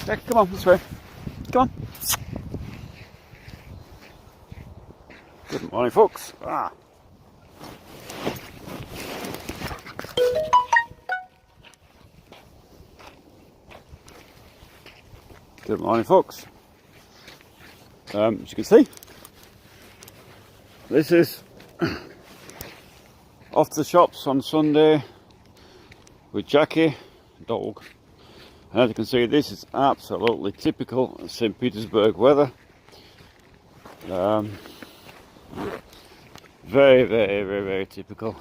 Jack, come on, this way. Come on. Good morning, folks. Good morning, folks. As you can see, this is off to the shops on Sunday with Jackie, dog. And as you can see, this is absolutely typical St. Petersburg weather. Very, very, very, very typical.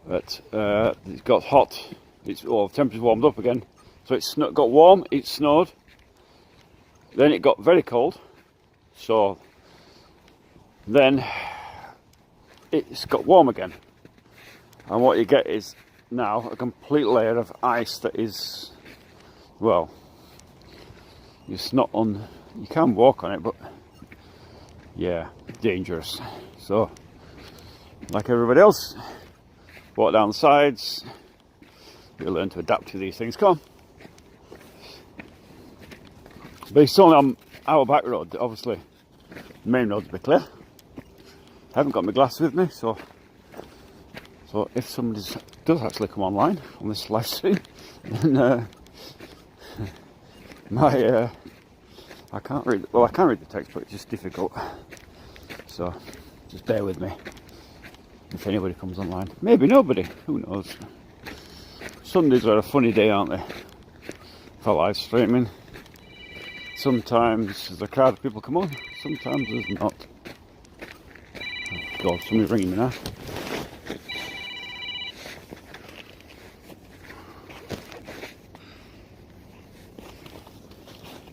But it's got hot. The temperature's warmed up again. So it's got warm. It snowed. Then it got very cold. So then it's got warm again. And what you get is now a complete layer of ice that is, well, it's not on. You can walk on it, but yeah, dangerous. So, like everybody else, walk down the sides. You'll learn to adapt to these things. Come on. But it's only on our back road, obviously. The main road's a bit clear. I haven't got my glass with me, so if somebody does actually come online on this live stream, then I can't read. Well, I can read the text, but it's just difficult. So just bear with me if anybody comes online. Maybe nobody. Who knows? Sundays are a funny day, aren't they? For live streaming. Sometimes there's a crowd of people come on. Sometimes there's not. Oh God, somebody's ringing me now.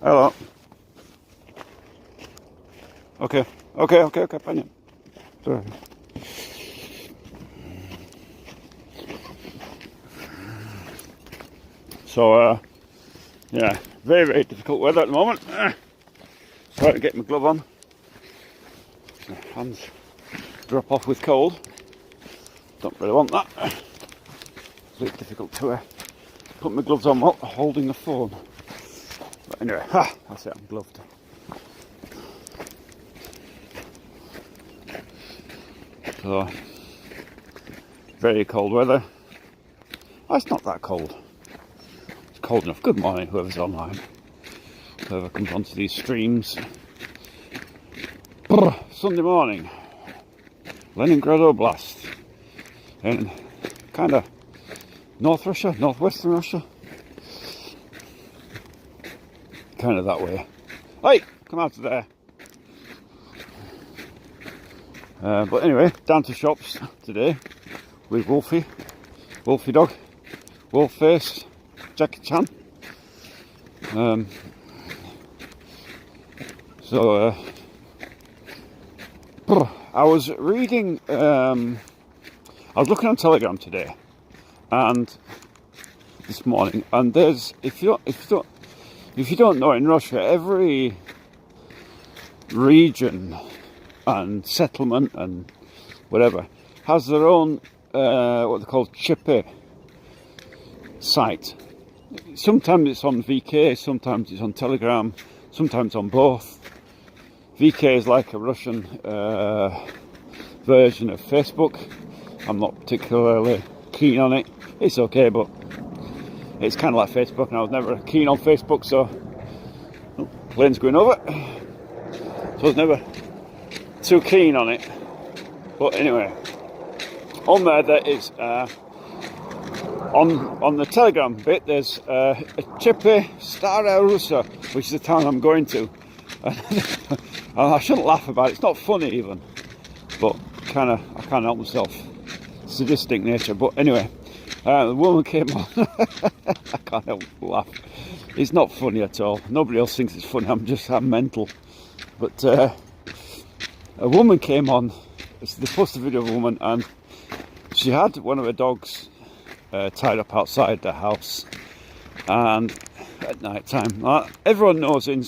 Hello. Okay, fine. Sorry. So, yeah, very, very difficult weather at the moment. Trying to get my glove on. My hands drop off with cold. Don't really want that. It's a bit difficult to put my gloves on while holding the phone. But anyway, that's it, I'm gloved. So, very cold weather. Oh, it's not that cold. It's cold enough. Good morning, whoever's online. Whoever comes onto these streams. Sunday morning. Leningrad Oblast. In kind of North Russia, northwestern Russia. Kind of that way. Hey, come out of there. But anyway, down to shops today with Wolfie dog, Wolf Face, Jackie Chan. I was reading. I was looking on Telegram today, and this morning, and there's if you don't know, in Russia, every region and settlement and whatever has their own what they call chippy site. Sometimes it's on VK, sometimes it's on Telegram, sometimes on both. VK is like a Russian version of Facebook. I'm not particularly keen on it. It's okay, but it's kind of like Facebook, and I was never keen on Facebook, so plane's going over, so I was never too keen on it. But anyway, on there is on the Telegram bit, there's a Chippy Stara Russa, which is the town I'm going to. And I shouldn't laugh about it. It's not funny even, but I can't help myself. Sadistic nature. But anyway, the woman came on. I can't help but laugh. It's not funny at all. Nobody else thinks it's funny. I'm mental. But a woman came on. They posted a video of a woman, and she had one of her dogs tied up outside the house, and at night time, everyone knows in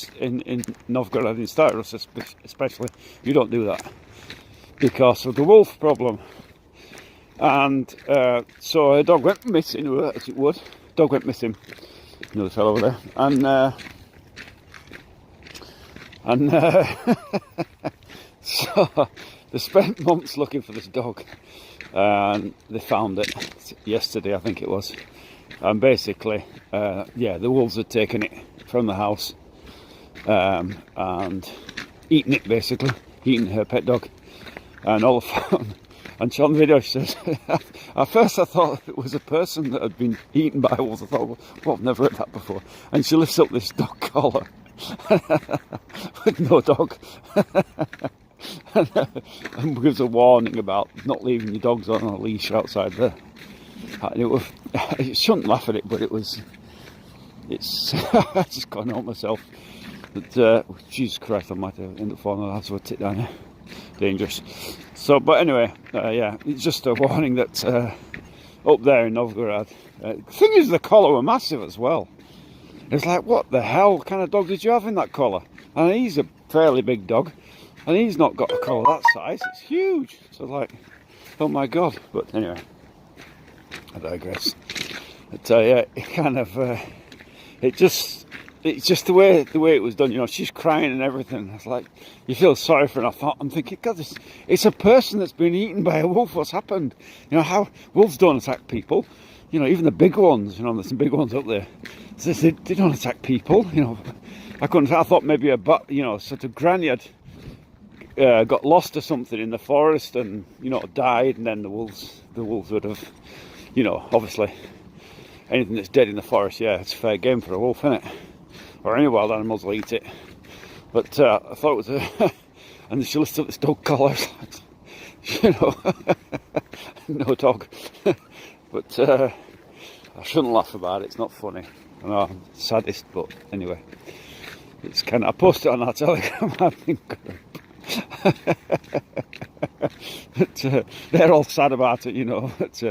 Novgorod, in Stara, especially, you don't do that because of the wolf problem. And so her dog went missing, as it would. Dog went missing, Another fellow over there. And so they spent months looking for this dog, and they found it yesterday, I think it was. And basically, yeah, the wolves had taken it from the house and eaten it, basically, eaten her pet dog. And all the fun. And she on the video, she says, at first I thought it was a person that had been eaten by wolves. I thought, well, I've never heard that before. And she lifts up this dog collar with no dog. And gives a warning about not leaving your dogs on a leash outside there. And it was, I shouldn't laugh at it, but it's I just can't help myself. But Jesus Christ, I might end up falling on that, so I sit down here. Dangerous. So, but anyway, yeah, it's just a warning that up there in Novgorod. The thing is, the collar were massive as well. It's like, what the hell kind of dog did you have in that collar? And he's a fairly big dog, and he's not got a collar that size. It's huge. So like, oh my God. But anyway, I digress. But yeah, it kind of, it's just the way it was done. You know, she's crying and everything. It's like, you feel sorry for her. I'm thinking, God, it's a person that's been eaten by a wolf. What's happened? You know, how wolves don't attack people. You know, even the big ones. You know, there's some big ones up there. So they don't attack people. You know, I thought maybe sort of granny had got lost or something in the forest and, you know, died, and then the wolves would have, you know, obviously anything that's dead in the forest, yeah, it's fair game for a wolf, isn't it? Or any wild animals will eat it. But I thought it was a and she lifted up this dog collar, you know, no dog. But I shouldn't laugh about it, it's not funny. I know, I'm saddest, but anyway, it's kind of, I posted it on our Telegram, I think. But they're all sad about it, you know, but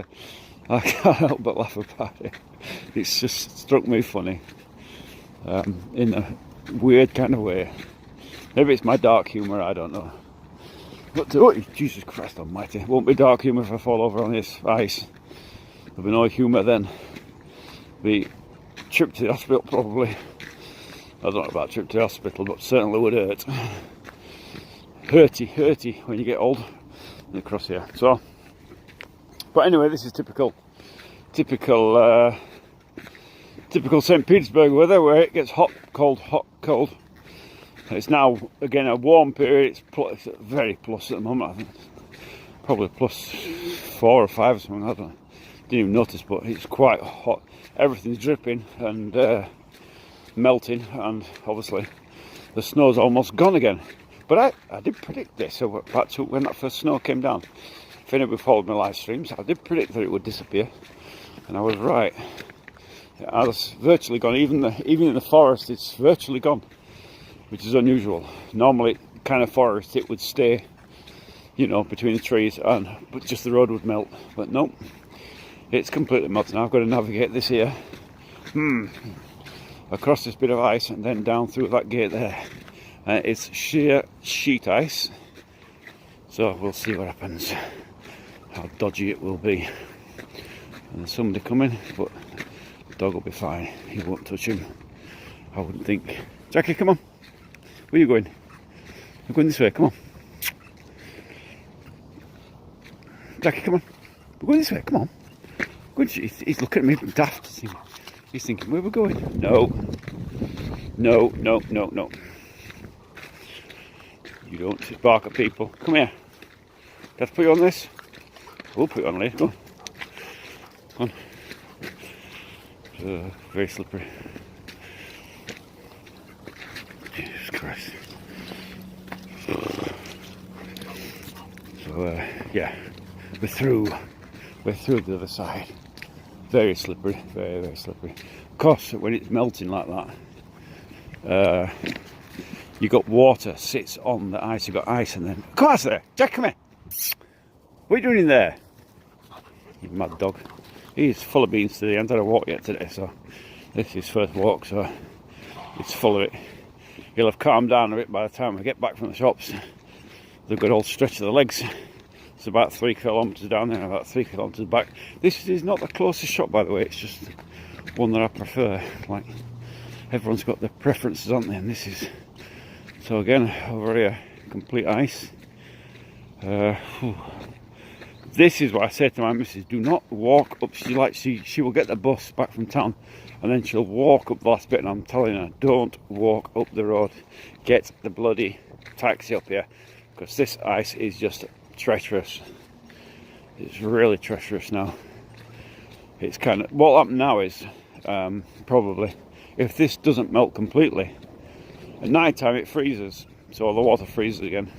I can't help but laugh about it. It's just struck me funny, in a weird kind of way. Maybe it's my dark humour, I don't know. But oh, Jesus Christ almighty, it won't be dark humour if I fall over on this ice. There'll be no humour then. Be trip to the hospital probably. I don't know about trip to the hospital, but certainly would hurt. Hurty when you get old. Across here. So, but anyway, this is typical St. Petersburg weather, where it gets hot, cold, hot, cold. It's now again a warm period. It's very plus at the moment. I think probably plus 4 or 5 or something. I don't know. Didn't even notice, but it's quite hot. Everything's dripping and melting, and obviously the snow's almost gone again. But I did predict this. So back to when that first snow came down. If anybody followed my live streams, I did predict that it would disappear, and I was right. I was virtually gone. Even in the forest, it's virtually gone, which is unusual. Normally, kind of forest, it would stay, you know, between the trees, but just the road would melt. But no, it's completely melted. Now I've got to navigate this here, across this bit of ice, and then down through that gate there. It's sheer sheet ice, so we'll see what happens, how dodgy it will be. And there's somebody coming, but the dog will be fine. He won't touch him, I wouldn't think. Jackie, come on. Where are you going? You're going this way, come on. Jackie, come on. We're going this way, come on. He's looking at me daft. He's thinking, where are we going? No. You don't bark at people. Come here. Let's put you on this. We'll put you on later. Go on. Very slippery. Jesus Christ. So yeah, we're through the other side. Very slippery, very slippery. Of course, when it's melting like that, you got water sits on the ice. You got ice, and then come on there, Jack, come here. What are you doing in there? You mad dog. He's full of beans today. I haven't had a walk yet today, so this is his first walk, so it's full of it. He'll have calmed down a bit by the time I get back from the shops. They've got all stretch of the legs. It's about 3 kilometres down there, about 3 kilometres back. This is not the closest shop, by the way. It's just one that I prefer. Like, everyone's got their preferences, aren't they? And this is, so again, over here, complete ice. This is what I said to my missus: do not walk up. She will get the bus back from town, and then she'll walk up the last bit. And I'm telling her, don't walk up the road. Get the bloody taxi up here, because this ice is just treacherous. It's really treacherous now. It's kind of, what happened now is, probably, if this doesn't melt completely, at night time it freezes, so the water freezes again.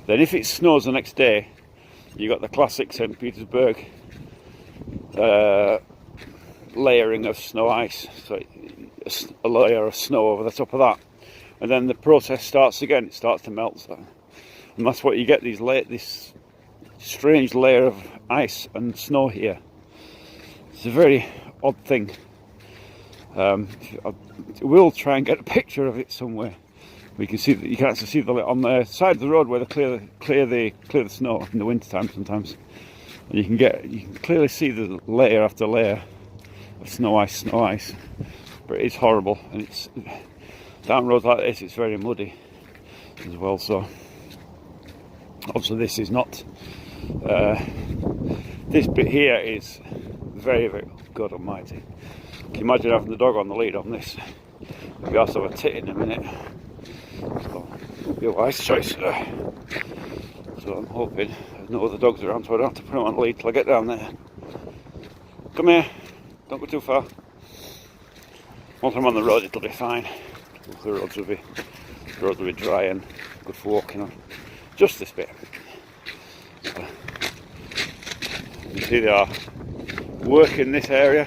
Then if it snows the next day, you got the classic St. Petersburg layering of snow ice, so a layer of snow over the top of that, and then the process starts again. It starts to melt, and that's what you get, this strange layer of ice and snow here. It's a very odd thing. We'll try and get a picture of it somewhere. We can see that you can actually see on the side of the road where they clear the snow in the winter time sometimes. And you can clearly see the layer after layer of snow ice. But it's horrible, and it's down roads like this. It's very muddy as well. So obviously this is not. This bit here is very, very, God almighty. Can you imagine having the dog on the lead on this? Maybe I'll have a tit in a minute. So, it'll be a wise choice. So I'm hoping there's no other dogs around, so I don't have to put them on the lead till I get down there. Come here, don't go too far. Once I'm on the road, it'll be fine. The roads will be dry and good for walking on. Just this bit. So, you see they are working this area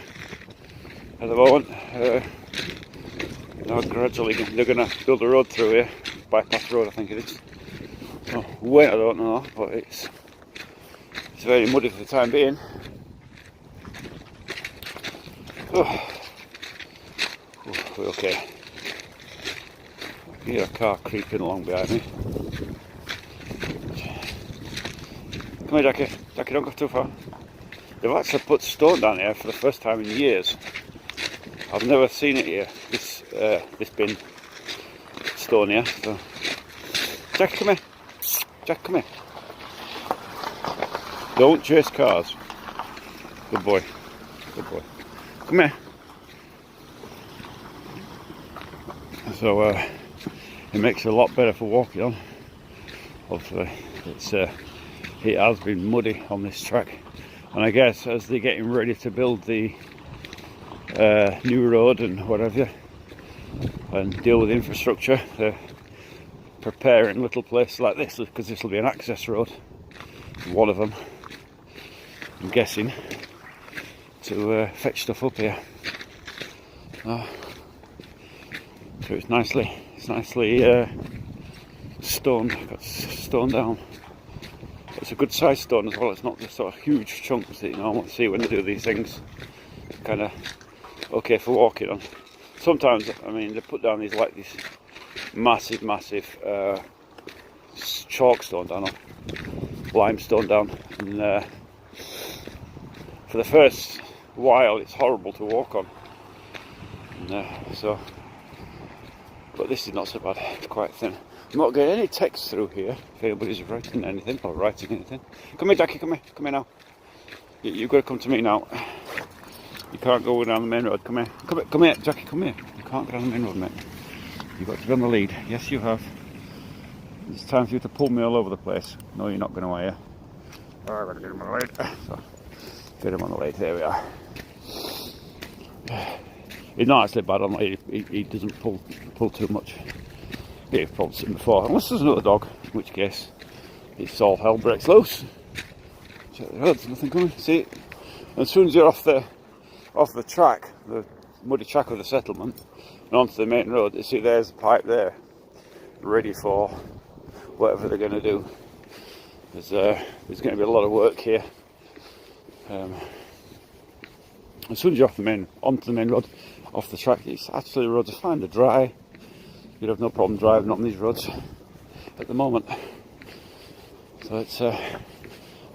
at the moment. Now gradually they're going to build a road through here, bypass road I think it is. So when, I don't know, but it's very muddy for the time being. Oh. We're okay. I hear a car creeping along behind me. Come here, Jackie. Jackie, don't go too far. They've actually put stone down here for the first time in years. I've never seen it here. This bin stone here. So, Jack, come here. Jack, come here. Don't chase cars. Good boy. Good boy. Come here. So it makes it a lot better for walking on. Obviously, it has been muddy on this track, and I guess as they're getting ready to build the new road and whatever, and deal with infrastructure, they're preparing little places like this, because this will be an access road, one of them, I'm guessing, to fetch stuff up here. So it's nicely stoned, got stoned down. It's a good sized stone as well. It's not the sort of huge chunks that you normally see when they do these things. It's kind of okay for walking on. Sometimes, I mean, they put down these massive chalk stone down, or limestone down, and for the first while it's horrible to walk on. And, but this is not so bad. It's quite thin. I'm not getting any text through here if anybody's writing anything. Come here, Jackie, come here now. You've got to come to me now. You can't go down the main road. Come here, Jackie, come here. You can't go down the main road, mate. You've got to be on the lead. Yes, you have. It's time for you to pull me all over the place. No, you're not going to, are you? Oh, I've got to get him on the lead. So, get him on the lead. There we are. He's not actually bad on lead. He doesn't pull too much. You've probably seen before, unless there's another dog, in which case it's all hell breaks loose. Check the road, there's nothing coming. See it? And as soon as you're off the track, the muddy track of the settlement, and onto the main road, you see there's a pipe there, ready for whatever they're going to do. There's going to be a lot of work here. As soon as you're onto the main road, off the track, it's actually the roads are fine, they're dry. You'd have no problem driving on these roads at the moment. So it's a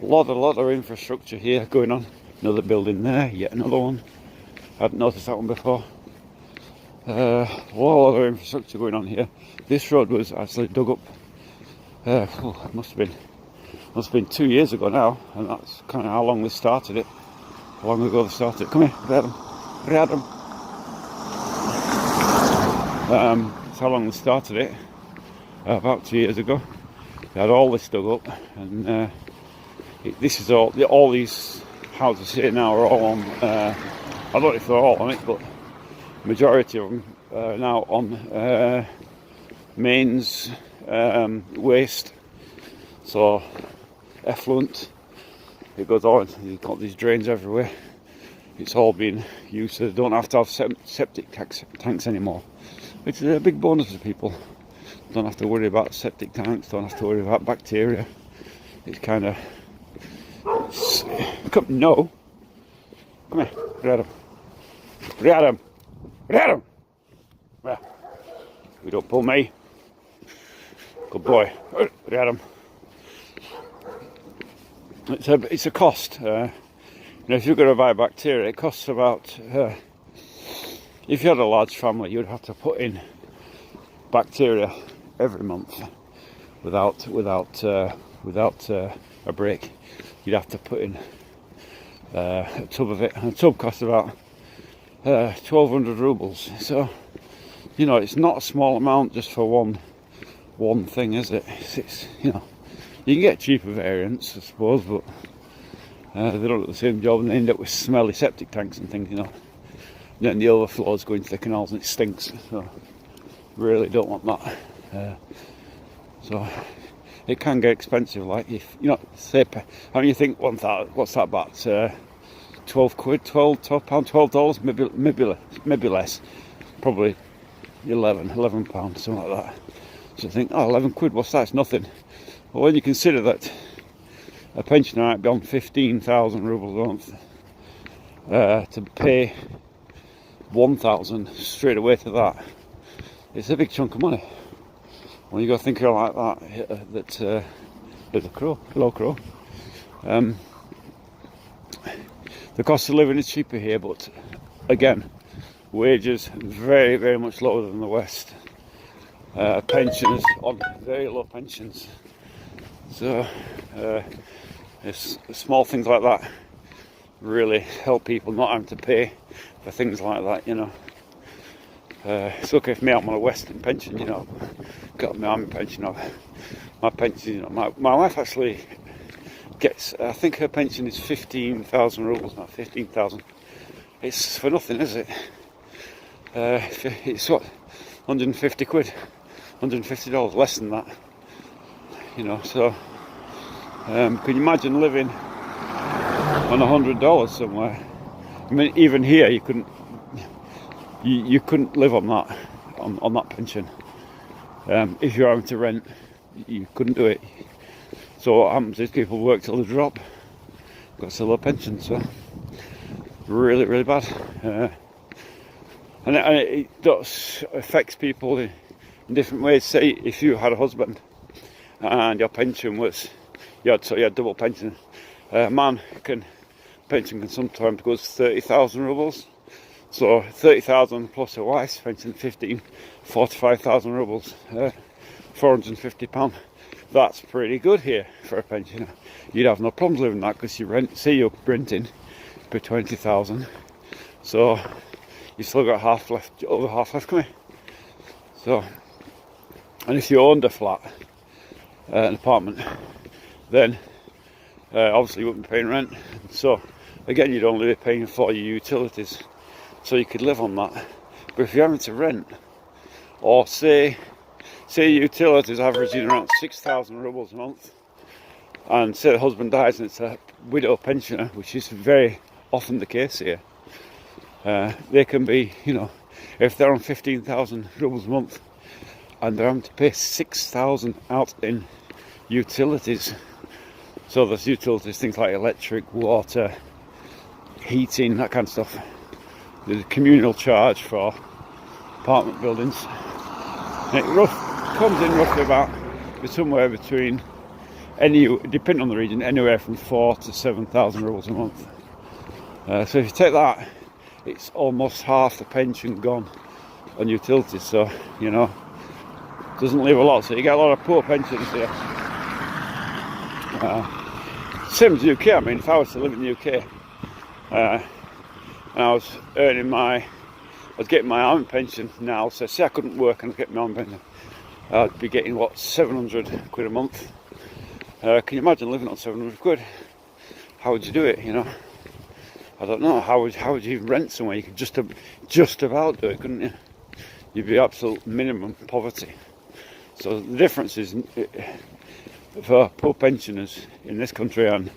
lot of infrastructure here going on. Another building there, yet another one. I hadn't noticed that one before. A lot of infrastructure going on here. This road was actually dug up. It must have been 2 years ago now, and that's kind of how long they started it. How long ago they started it? Come here, grab them. That's how long they started it. About 2 years ago. They had all this dug up, and this is all these houses here now are all on. I don't know if they're all on it, but majority of them are now on mains, waste, so effluent. It goes on. You've got these drains everywhere. It's all been used, so they don't have to have septic tanks anymore, which is a big bonus to people. Don't have to worry about septic tanks. Don't have to worry about bacteria. It's kind of no. Come here, grab him. Grab him. Grab him. Well, you don't pull me. Good boy. Grab him. It's a cost. If you're going to buy bacteria, it costs about. If you had a large family, you'd have to put in bacteria every month without a break. You'd have to put in a tub of it, and a tub costs about 1,200 rubles. So, it's not a small amount just for one thing, is it? It's you can get cheaper variants, I suppose, but they don't do the same job, and they end up with smelly septic tanks and things, Then the overflows go into the canals and it stinks. So, really don't want that. So it can get expensive. Like if say, how do you think what's that about? 12 quid, $12, maybe less, probably 11 pounds, something like that. So I think, 11 quid, what's that? It's nothing. But when you consider that a pensioner might be on 15,000 rubles a month, to pay 1,000 straight away to that, it's a big chunk of money. When you go thinking like that, there's a crow. Hello, crow. The cost of living is cheaper here, but again, wages very, very much lower than the West. Pensioners on very low pensions. So, small things like that really help people not having to pay for things like that, It's okay for me, I'm on a Western pension, got my army pension, my pension, my wife actually gets, I think her pension is 15,000 rubles, not 15,000. It's for nothing, is it? It's what, 150 quid, $150, less than that, so can you imagine living on $100 somewhere? I mean, even here you couldn't live on that, on that pension. If you're having to rent, you couldn't do it. So what happens is people work till they drop, got a low pension, so really, really bad. And it does affects people in different ways. Say if you had a husband and your pension was, you had double pension. A man pension can sometimes go to 30,000 rubles. So 30,000 plus a wife's pension, 45,000 rubles, £450. That's pretty good here for a pensioner. You'd have no problems living that because you rent. Say you're renting for 20,000, so you still got half left, over half left. Come here. So, and if you owned a flat, an apartment, then obviously you wouldn't be paying rent. So again, you'd only be paying for your utilities. So you could live on that. But if you're having to rent, or say utilities averaging around 6,000 rubles a month, and say the husband dies and it's a widow pensioner, which is very often the case here, they can be, if they're on 15,000 rubles a month and they're having to pay 6,000 out in utilities. So there's utilities, things like electric, water, heating, that kind of stuff. There's a communal charge for apartment buildings. And it comes in roughly about somewhere between, depending on the region, anywhere from 4,000 to 7,000 rubles a month. So if you take that it's almost half the pension gone on utilities, so you know, doesn't leave a lot. So you get a lot of poor pensions here. Same as the UK. I mean, if I was to live in the UK and I was getting my army pension now, so say I couldn't work and get my army pension, I'd be getting what, 700 quid a month. Can you imagine living on 700 quid? How would you do it, you know? I don't know. How would you even rent somewhere? You could just about do it, couldn't you? You'd be absolute minimum poverty. So the difference is for poor pensioners in this country and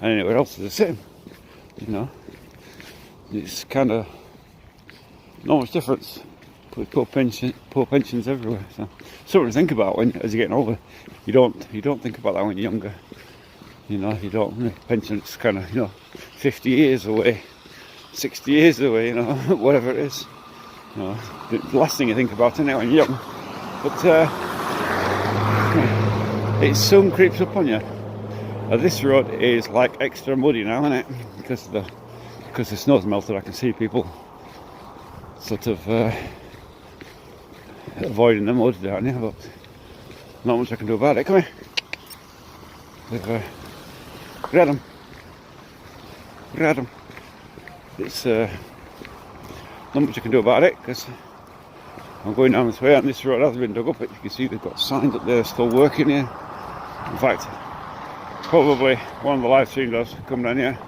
anywhere else is the same. You know, it's kind of not much difference with poor pensions everywhere. So something to think about as you're getting older. You don't think about that when you're younger. You know, you don't. Pension's kind of, you know, 50 years away, 60 years away. You know, whatever it is. You know, the last thing you think about anyway when you're young. But it soon creeps up on you. This road is like extra muddy now, isn't it? Because the snow's melted. I can see people sort of avoiding the mud down here, but not much I can do about it. Come here. Grab them. It's not much I can do about it because I'm going down this way and this road has been dug up. You can see they've got signs up there still working here. In fact, probably one of the live stream does come down here.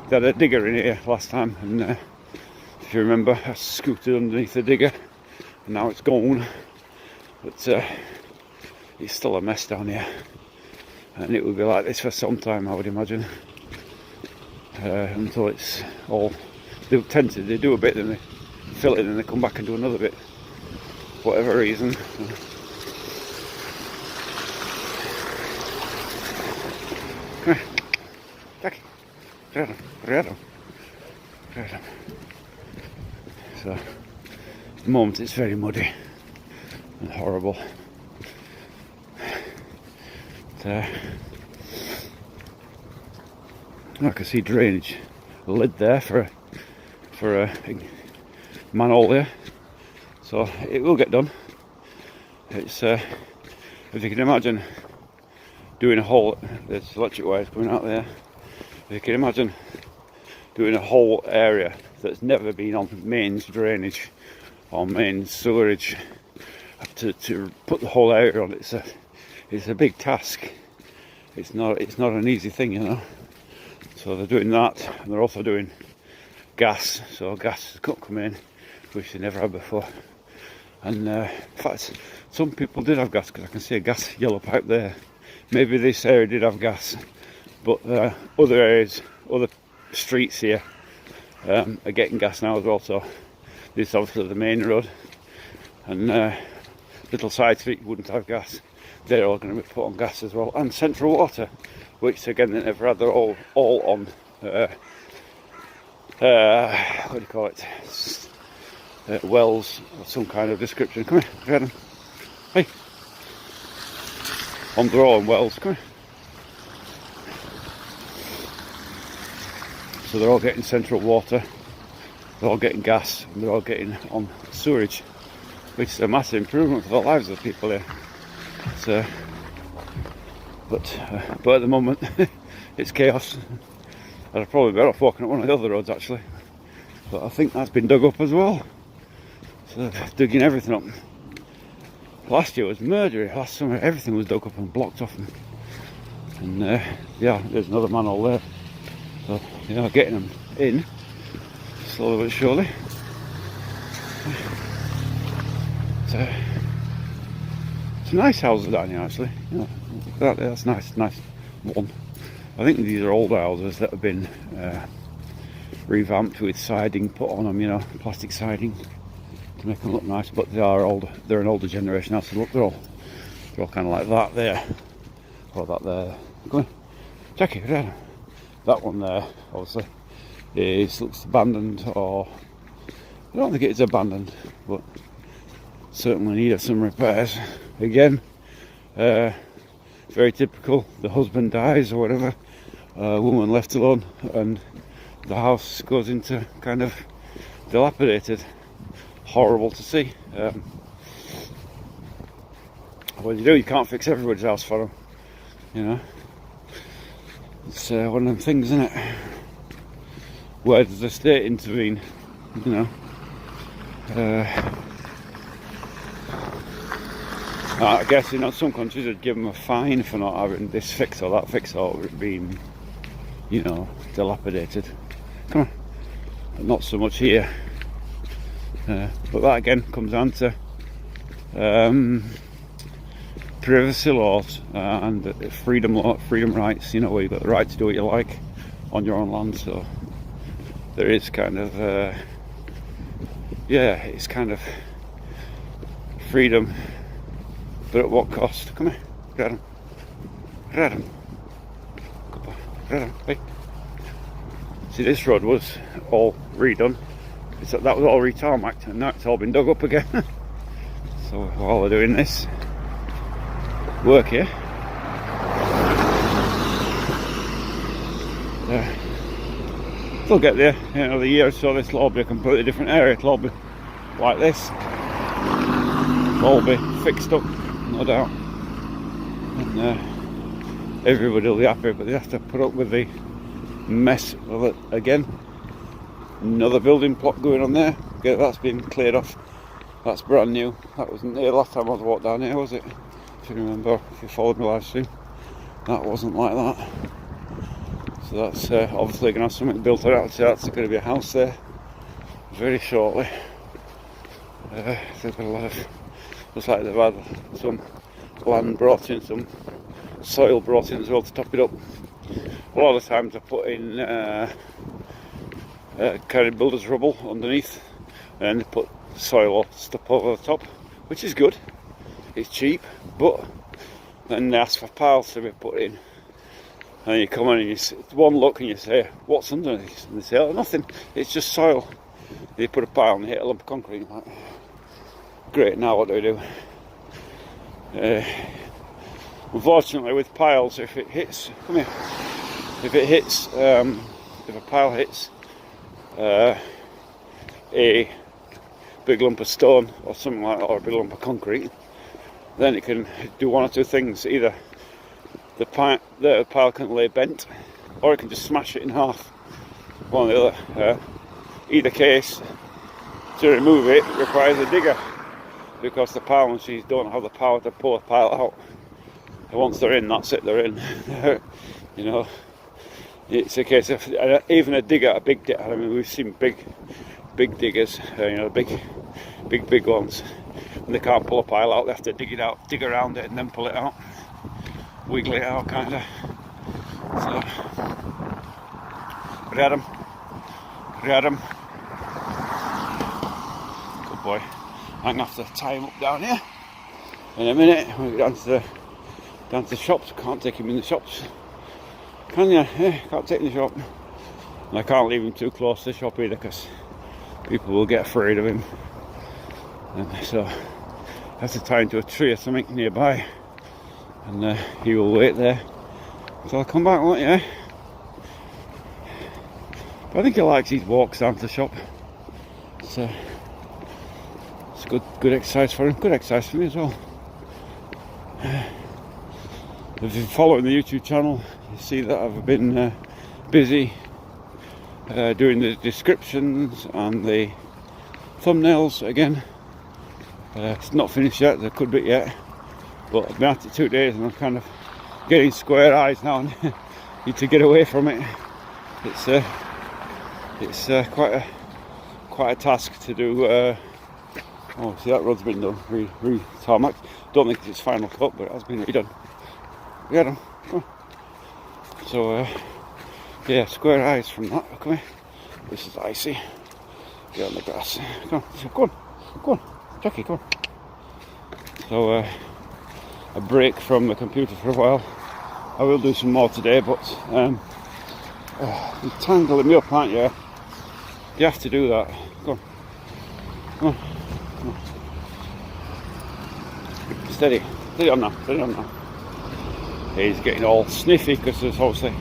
They had a digger in here last time, and if you remember, I scooted underneath the digger and now it's gone. But it's still a mess down here, and it will be like this for some time, I would imagine, until it's all. They do a bit, then they fill it, and then they come back and do another bit, for whatever reason. Come here, Jackie, grab him. So at the moment it's very muddy and horrible. I can see drainage lid there for a manhole there, so it will get done. It's if you can imagine doing a whole, there's electric wires coming out there. If you can imagine doing a whole area that's never been on mains drainage or mains sewerage, to put the whole area on, it's a big task. It's not an easy thing, you know. So they're doing that, and they're also doing gas. So gas has got to come in, which they never had before. And in fact, some people did have gas, because I can see a gas yellow pipe there. Maybe this area did have gas, but other areas, other streets here are getting gas now as well. So this is obviously the main road, and little side street wouldn't have gas. They're all going to be put on gas as well, and central water, which again they never had. They're all on what do you call it? Wells of some kind of description. Come here, grab them. Hey, they're all on wells. Come here. So they're all getting central water. They're all getting gas, and they're all getting on sewerage, which is a massive improvement for the lives of the people here. So, but at the moment it's chaos. I'd probably be better off walking up one of the other roads actually, but I think that's been dug up as well. So they're digging everything up. Last year was murdery. Last summer everything was dug up and blocked off, and yeah, there's another manhole there. So you know, getting them in slowly but surely. So, some nice houses down here actually. You know, that's nice one. I think these are old houses that have been revamped with siding put on them, you know, plastic siding to make them look nice. But they are older. They're an older generation now, so look, they're all kind of like that there, or that there. Go on, check it out. That one there, obviously, looks abandoned, or I don't think it's abandoned, but certainly needed some repairs. Again, very typical. The husband dies or whatever, woman left alone, and the house goes into kind of dilapidated, horrible to see. What you can't fix everybody's house for them, you know. It's one of them things, isn't it? Where does the state intervene, you know? I guess, you know, some countries would give them a fine for not having this fix or that fix, or it being, you know, dilapidated. Come on. But not so much here. But that again comes down to privacy laws and freedom rights, you know, where you've got the right to do what you like on your own land. So there is kind of yeah, it's kind of freedom, but at what cost? Come here, grab him, grab him, grab him. Hey. See, this road was all redone. That was all re-tarmacked, and now it's all been dug up again. So while we're doing this work here, they'll get there in another year or so. This will all be a completely different area. It'll all be like this. It'll all be fixed up, no doubt. And everybody will be happy, but they have to put up with the mess of it again. Another building plot going on there. Okay, that's been cleared off. That's brand new. That wasn't there last time I walked down here, was it? If you remember, if you followed my live stream, that wasn't like that. So that's obviously going to have something built around. So that's going to be a house there very shortly. There's been a lot of, looks like they've had some land brought in, some soil brought in as well to top it up. A lot of times I put in kind of builder's rubble underneath, and they put soil or stuff over the top, which is good. It's cheap, but then they ask for piles to be put in, and you come in and you see, one look and you say, what's underneath? And they say, oh, nothing, it's just soil. They put a pile and they hit a lump of concrete. I'm like, great, now what do we do? Unfortunately with piles, if it hits, come here, if it hits, if a pile hits a big lump of stone or something like that, or a big lump of concrete, then it can do one or two things. Either the pile can lay bent, or it can just smash it in half. One or the other. Either case, to remove it requires a digger, because the pile machines don't have the power to pull a pile out. And once they're in, that's it, they're in. You know, it's a case of even a digger, a big digger. I mean, we've seen big diggers, you know, big ones, and they can't pull a pile out. They have to dig it out, dig around it, and then pull it out, wiggle it out, kind of. So, grab him. Good boy. I'm gonna have to tie him up down here in a minute. We'll get down to the shops. Can't take him in the shops, can you? Yeah, can't take him in the shop. And I can't leave him too close to the shop either, because people will get afraid of him. And so I have to tie him to a tree or something nearby, and he will wait there until I come back, won't you? But I think he likes these walks down to the shop. So it's good exercise for him. Good exercise for me as well. If you're following the YouTube channel, you see that I've been busy doing the descriptions and the thumbnails again. It's not finished yet, there could be yet, but I've been at it 2 days and I'm kind of getting square eyes now and need to get away from it. It's quite a task to do. Oh, see, that road's been done, re-tarmacked. Don't think it's final cut, but it has been redone. Get him. Come on. So yeah, square eyes from that. Come here. This is icy. Get on the grass. Come on, Jackie, come on. So a break from the computer for a while. I will do some more today, but you're tangling me up, aren't you? You have to do that. Come on. Steady on now. He's getting all sniffy because there's obviously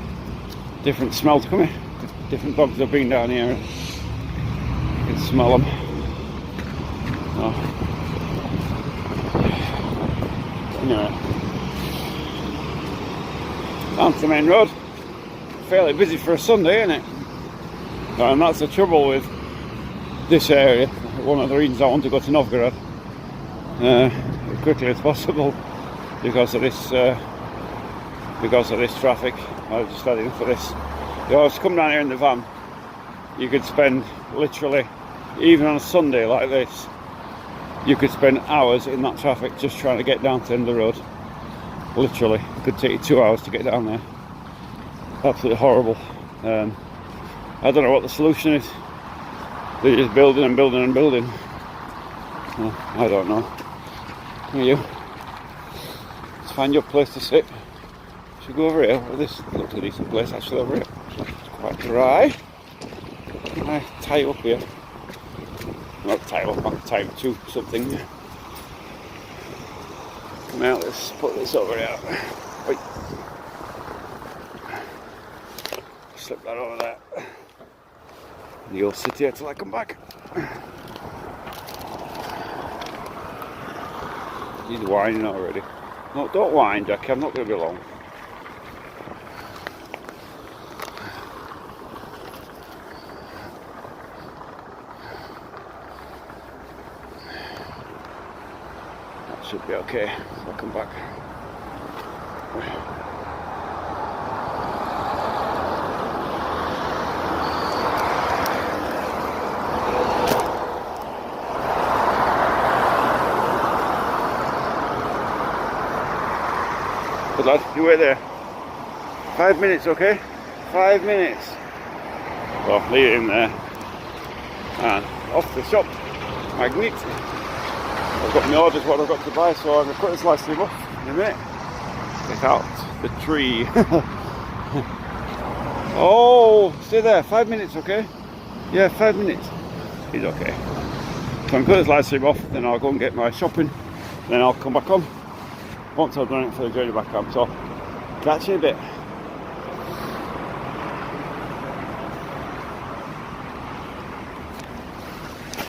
different smells coming. Different dogs have been down here. You can smell them. Oh. Anyway, down to the main road. Fairly busy for a Sunday, isn't it? And that's the trouble with this area. One of the reasons I want to go to Novgorod as quickly as possible, because of this traffic. I just had enough for this. If I was to come down here in the van, you could spend literally, even on a Sunday like this, you could spend hours in that traffic just trying to get down to the end of the road. Literally, it could take you 2 hours to get down there. Absolutely horrible. I don't know what the solution is. They're just building and building and building. Well, I don't know. Who are you? Let's find your place to sit. Should we go over here? Well, this looks a decent place actually over here. It's quite dry. Can I tie it up here? Not tie it up, I can tie it to something. Come out, let's put this over here. Wait. Slip that over there. And you'll sit here till I come back. He's whining already. No, don't whine, Jackie, I'm not going to be long. That should be okay. I'll come back. Good lad, you wait there. 5 minutes, okay? 5 minutes. Well, leave it in there. And off the shop. Magnet. I've got my orders what I've got to buy, so I'm going to cut this last thing off in a minute. Get out the tree. Oh, stay there. 5 minutes, okay? Yeah, 5 minutes. He's okay. So I'm going to cut this live stream off, then I'll go and get my shopping, then I'll come back on once I've done it for the journey back home. So, catch you in a bit.